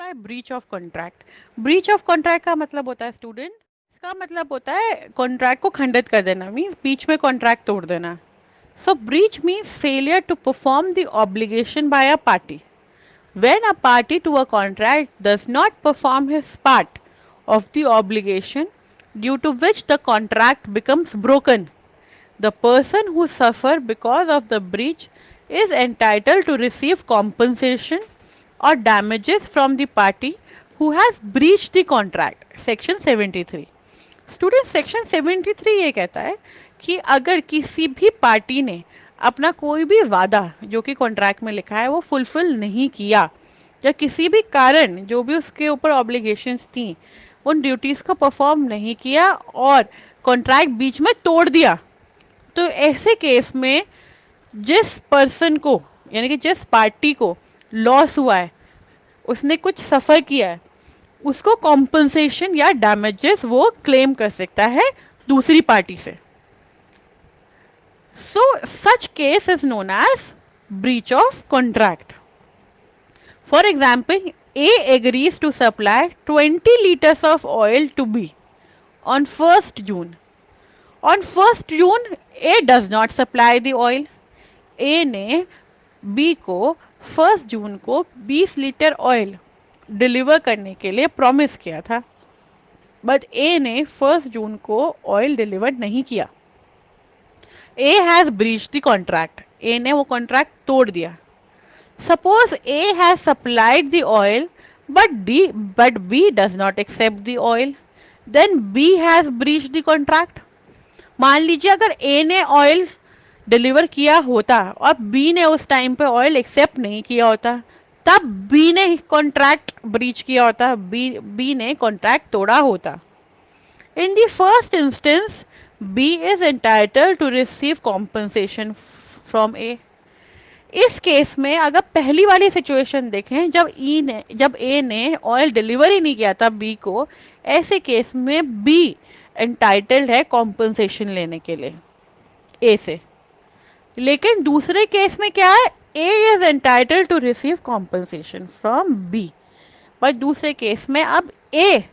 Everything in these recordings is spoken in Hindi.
है breach of contract. Breach of contract का मतलब होता है स्टूडेंट, इसका मतलब होता है कॉन्ट्रैक्ट को खंडित कर देना, मीन्स बीच में कॉन्ट्रैक्ट तोड़ देना। So breach means failure to perform the obligation by a party. When a party to a contract does not perform his part of the obligation, due to which the contract becomes broken, the person who suffers because of the breach is entitled to receive compensation or damages from the party who has breached the contract. Section 73. Student section 73 ये कहता है कि अगर किसी भी पार्टी ने अपना कोई भी वादा जो कि कॉन्ट्रैक्ट में लिखा है वो फुलफिल नहीं किया, या किसी भी कारण जो भी उसके ऊपर ऑब्लिगेशंस थी उन ड्यूटीज को परफॉर्म नहीं किया और कॉन्ट्रैक्ट बीच में तोड़ दिया, तो ऐसे केस में जिस पर्सन को, यानी कि जिस पार्टी को लॉस हुआ है, उसने कुछ सफ़र किया है, उसको कॉम्पनसेशन या डैमेजेस वो क्लेम कर सकता है दूसरी पार्टी से। So such case is known as breach of contract. For example, A agrees to supply 20 liters of oil to B on 1st June. On 1st June, A does not supply the oil. A ने B को 1st जून को 20 लीटर ऑयल डिलीवर करने के लिए प्रॉमिस किया था, बट ए ने 1st जून को ऑयल डिलीवर नहीं किया। A has breach the contract, A ने वो कॉन्ट्रैक्ट तोड़ दिया। Suppose A has supplied the oil but B does not accept the oil, then B has breach the contract. मान लीजिए अगर ए ने ऑयल डिलीवर किया होता और बी ने उस टाइम पे ऑयल एक्सेप्ट नहीं किया होता, तब बी ने कॉन्ट्रैक्ट ब्रीच किया होता, बी ने कॉन्ट्रैक्ट तोड़ा होता। In the first instance, B is entitled to receive compensation from A. इस केस में अगर पहली वाली सिचुएशन देखें, जब ए ने ऑयल डिलीवर ही नहीं किया था बी को, ऐसे केस में बी एंटाइटल्ड है कॉम्पनसेशन लेने के लिए ए से। लेकिन दूसरे केस में क्या है, A is entitled to receive compensation from B, पर दूसरे केस में अब ए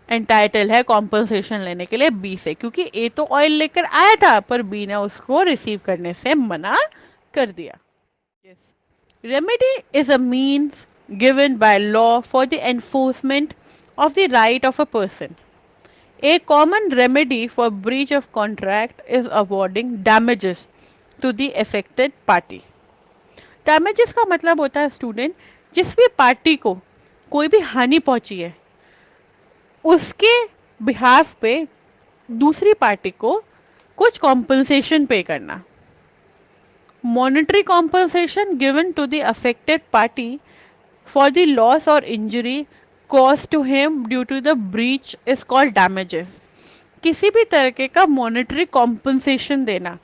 एंटाइटल है कॉम्पनसेशन लेने के लिए बी से, क्योंकि ए तो ऑयल लेकर आया था पर बी ने उसको रिसीव करने से मना कर दिया। Remedy is a means given by law for the enforcement of the right of a person. A common remedy for breach of contract is awarding damages to the affected party. Damages का मतलब होता है स्टूडेंट, जिस भी पार्टी को कोई भी हानि पहुंची है उसके बिहाफ पे दूसरी पार्टी को कुछ कॉम्पनसेशन पे करना। Monetary compensation given to the affected party for the loss और injury cause to him due to the breach is called damages. किसी भी तरीके का मॉनेटरी कॉम्पनसेशन देना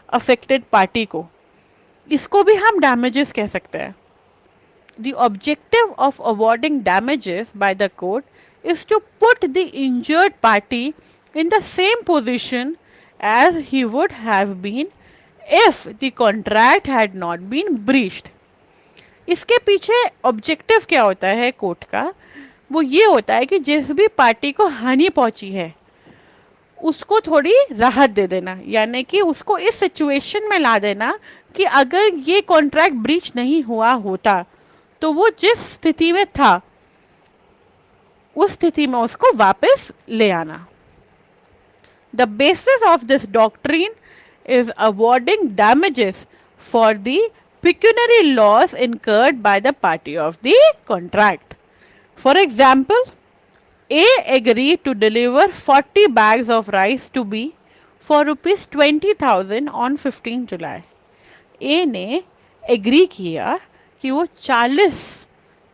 अफेक्टेड पार्टी को, इसको भी हम डैमेजेस कह सकते हैं। The objective of awarding damages by the court is to put the injured party in the same position as he would have been if the contract had not been breached. इसके पीछे ऑब्जेक्टिव क्या होता है कोर्ट का, वो ये होता है कि जिस भी पार्टी को हानि पहुंची है उसको थोड़ी राहत दे देना, यानी कि उसको इस सिचुएशन में ला देना कि अगर ये कॉन्ट्रैक्ट ब्रीच नहीं हुआ होता तो वो जिस स्थिति में था उस स्थिति में उसको वापस ले आना। The basis of this doctrine is awarding damages for the pecuniary loss incurred by the party of the contract. For example, A agreed to deliver 40 bags of rice to B for rupees 20,000 on 15 July. A ने एग्री किया कि वो 40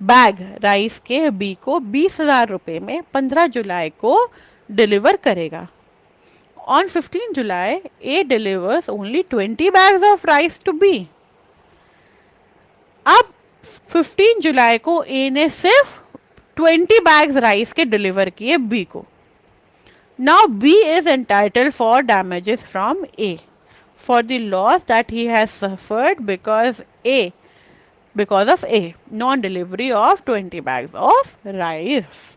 बैग राइस के बी को 20,000 रुपए में 15 जुलाई को डिलीवर करेगा। On 15 July A delivers only 20 bags of rice to B. अब 15 जुलाई को ए ने सिर्फ 20 बैग्स राइस के डिलीवर किए बी को। Now B is entitled for damages from A for the loss that he has suffered because A because of A, non delivery of 20 bags of rice.